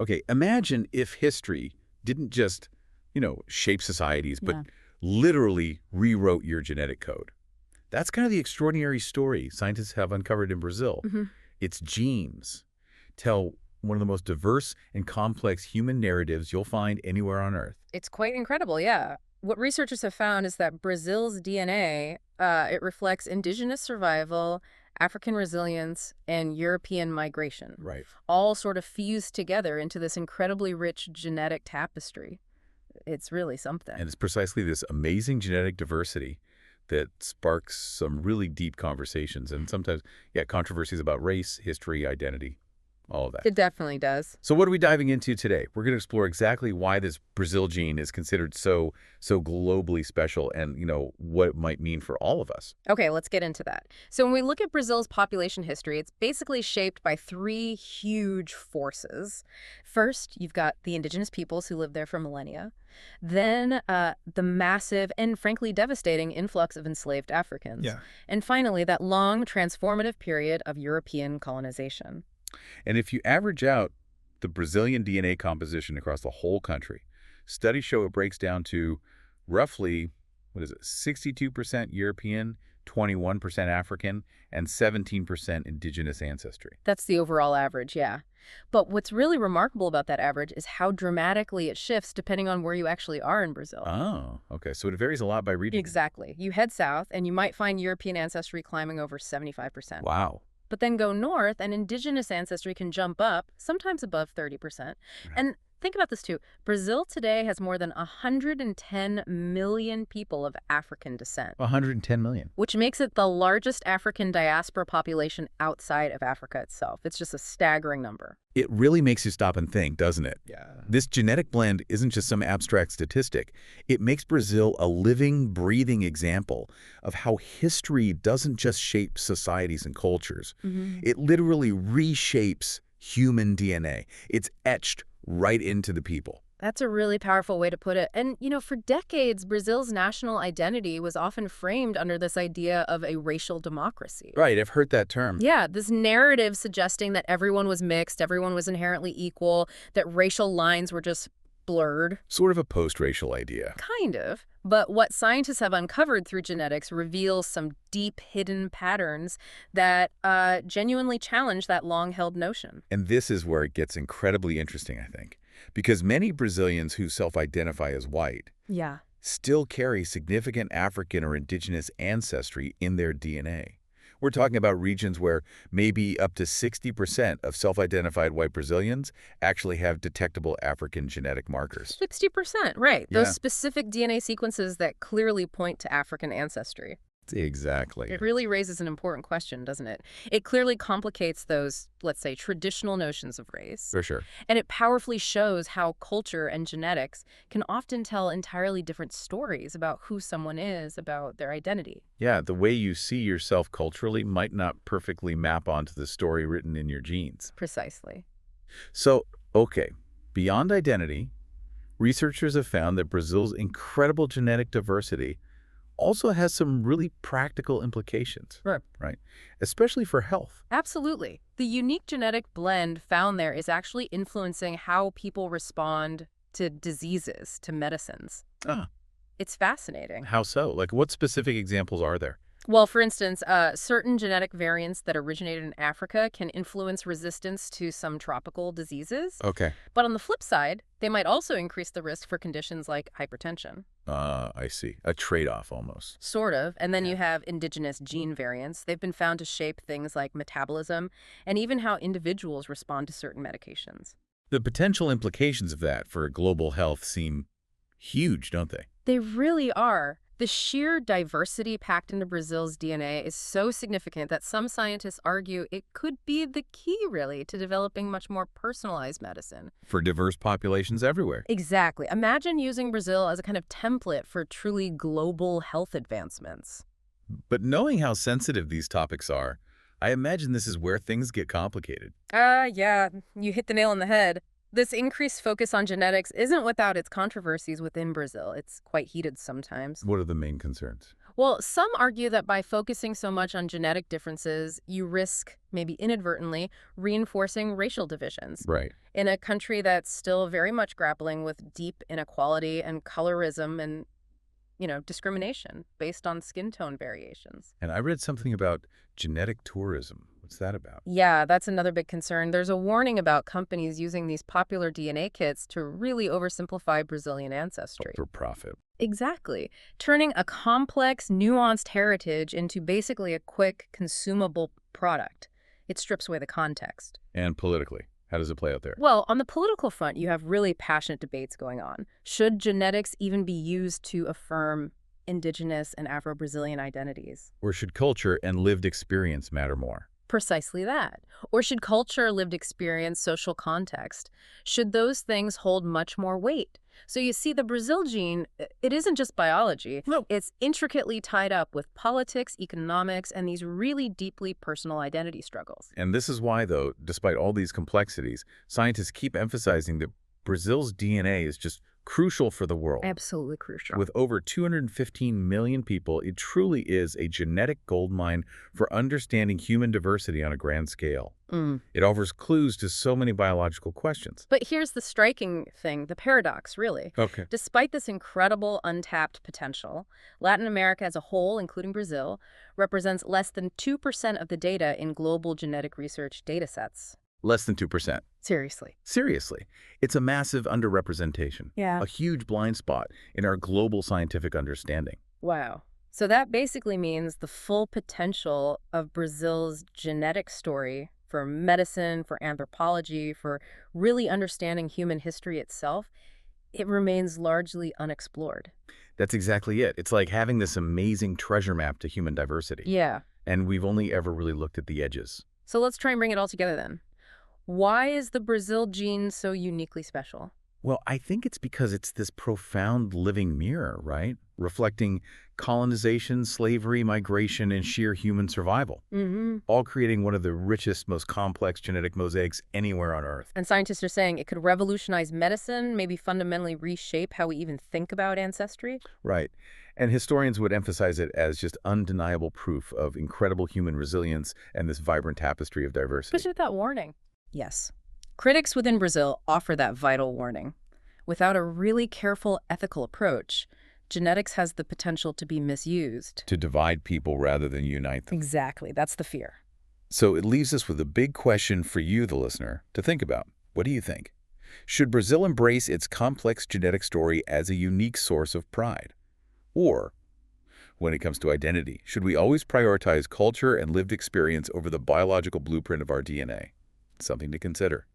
Okay, imagine if history didn't just, shape societies, but Yeah. literally rewrote your genetic code. That's kind of the extraordinary story scientists have uncovered in Brazil. hmm Its genes tell one of the most diverse and complex human narratives you'll find anywhere on Earth. It's quite incredible, yeah. What researchers have found is that Brazil's DNA, it reflects indigenous survival, African resilience, and European migration, Right. all sort of fused together into this incredibly rich genetic tapestry. It's really And something. it's precisely this amazing genetic diversity that sparks some really deep conversations and sometimes, yeah, controversies about race, history, identity, all of that. It definitely does. So what are we diving into today? We're going to explore exactly why this Brazil gene is considered so globally special and, what it might mean for all of us. Okay, let's get into that. So when we look at Brazil's population history, it's basically shaped by three huge forces. First, you've got the indigenous peoples who lived there for millennia. Then the massive and frankly devastating influx of enslaved Africans. Yeah. And finally, that long transformative period of European colonization. And if you average out the Brazilian DNA composition across the whole country, studies show it breaks down to roughly, 62% European, 21% African, and 17% indigenous ancestry. That's the overall average, yeah. But what's really remarkable about that average is how dramatically it shifts depending on where you actually are in Brazil. Oh, okay. So it varies a lot by region. Exactly. You head south, and you might find European ancestry climbing over 75%. Wow. But then go north, and indigenous ancestry can jump up, sometimes above 30%. Right. And think about this too. Brazil today has more than 110 million people of African descent, 110 million. which makes it the largest African diaspora population outside of Africa itself. It's just a staggering number. It really makes you stop and think, doesn't it? Yeah. This genetic blend isn't just some abstract statistic. It makes Brazil a living, breathing example of how history doesn't just shape societies and cultures. It literally reshapes human DNA. It's etched right into the people. That's a really powerful way to put it. And, for decades, Brazil's national identity was often framed under this idea of a racial democracy. Right, I've heard that term. Yeah, this narrative suggesting that everyone was mixed, everyone was inherently equal, that racial lines were just blurred. Sort of a post-racial idea. Kind of. But what scientists have uncovered through genetics reveals some deep hidden patterns that genuinely challenge that long-held notion. And this is where it gets incredibly interesting, I think. Because many Brazilians who self-identify as white Yeah. still carry significant African or indigenous ancestry in their DNA. We're talking about regions where maybe up to 60% of self-identified white Brazilians actually have detectable African genetic markers. 60%, right. Yeah. Those specific DNA sequences that clearly point to African ancestry. Exactly. It really raises an important question, doesn't it? It clearly complicates those, let's say, traditional notions of race. For sure. And it powerfully shows how culture and genetics can often tell entirely different stories about who someone is, about their identity. Yeah, the way you see yourself culturally might not perfectly map onto the story written in your genes. Precisely. So, okay, beyond identity, researchers have found that Brazil's incredible genetic diversity also has some really practical implications. Right. Especially for health. Absolutely. The unique genetic blend found there is actually influencing how people respond to diseases, to medicines. Ah, It's fascinating. how so? Like, what specific examples are there? Well, for instance, certain genetic variants that originated in Africa can influence resistance to some tropical diseases. Okay. But on the flip side, they might also increase the risk for conditions like hypertension. I see. A trade-off almost. Sort of. And then you have indigenous gene variants. They've been found to shape things like metabolism and even how individuals respond to certain medications. The potential implications of that for global health seem huge, don't they? They really are. The sheer diversity packed into Brazil's DNA is so significant that some scientists argue it could be the key, really, to developing much more personalized medicine. For diverse populations everywhere. Exactly. Imagine using Brazil as a kind of template for truly global health advancements. But knowing how sensitive these topics are, I imagine this is where things get complicated. Yeah, you hit the nail on the head. This increased focus on genetics isn't without its controversies within Brazil. It's quite heated sometimes. What are the main concerns? Well, some argue that by focusing so much on genetic differences, you risk, maybe inadvertently, reinforcing racial divisions. Right. In a country that's still very much grappling with deep inequality and colorism and, discrimination based on skin tone variations. And I read something about genetic tourism. What's that about? Yeah, that's another big concern. There's a warning about companies using these popular DNA kits to really oversimplify Brazilian Oh, ancestry. for profit. Exactly. Turning a complex, nuanced heritage into basically a quick, consumable product. It strips away the context. And politically, how does it play out there? Well, on the political front, you have really passionate debates going on. Should genetics even be used to affirm Indigenous and Afro-Brazilian identities? Or should culture and lived experience matter more? Precisely that. Or should culture, lived experience, social context? Should those things hold much more weight? So you see, the Brazil gene, it isn't just biology. No. It's intricately tied up with politics, economics, and these really deeply personal identity struggles. And this is why, though, despite all these complexities, scientists keep emphasizing that Brazil's DNA is just crucial for the world. Absolutely crucial. With over 215 million people, it truly is a genetic goldmine for understanding human diversity on a grand scale. It offers clues to so many biological questions. But here's the striking thing, the paradox, really. Okay. Despite this incredible untapped potential, Latin America as a whole, including Brazil, represents less than 2% of the data in global genetic research datasets. Less than 2%. Seriously. Seriously, it's a massive underrepresentation. Yeah. A huge blind spot in our global scientific understanding. Wow. So that basically means the full potential of Brazil's genetic story for medicine, for anthropology, for really understanding human history itself, it remains largely unexplored. That's exactly it. It's like having this amazing treasure map to human diversity. Yeah. And we've only ever really looked at the edges. So let's try and bring it all together then. Why is the Brazil gene so uniquely special? Well, I think it's because it's this profound living mirror, right? Reflecting colonization, slavery, migration, and sheer human survival. All creating one of the richest, most complex genetic mosaics anywhere on Earth. And scientists are saying it could revolutionize medicine, maybe fundamentally reshape how we even think about ancestry? Right. And historians would emphasize it as just undeniable proof of incredible human resilience and this vibrant tapestry of diversity. Especially with that warning. Yes. Critics within Brazil offer that vital warning. Without a really careful ethical approach, genetics has the potential to be misused. To divide people rather than unite them. Exactly. That's the fear. So it leaves us with a big question for you, the listener, to think about. What do you think? Should Brazil embrace its complex genetic story as a unique source of pride? Or, when it comes to identity, should we always prioritize culture and lived experience over the biological blueprint of our DNA? Something to consider.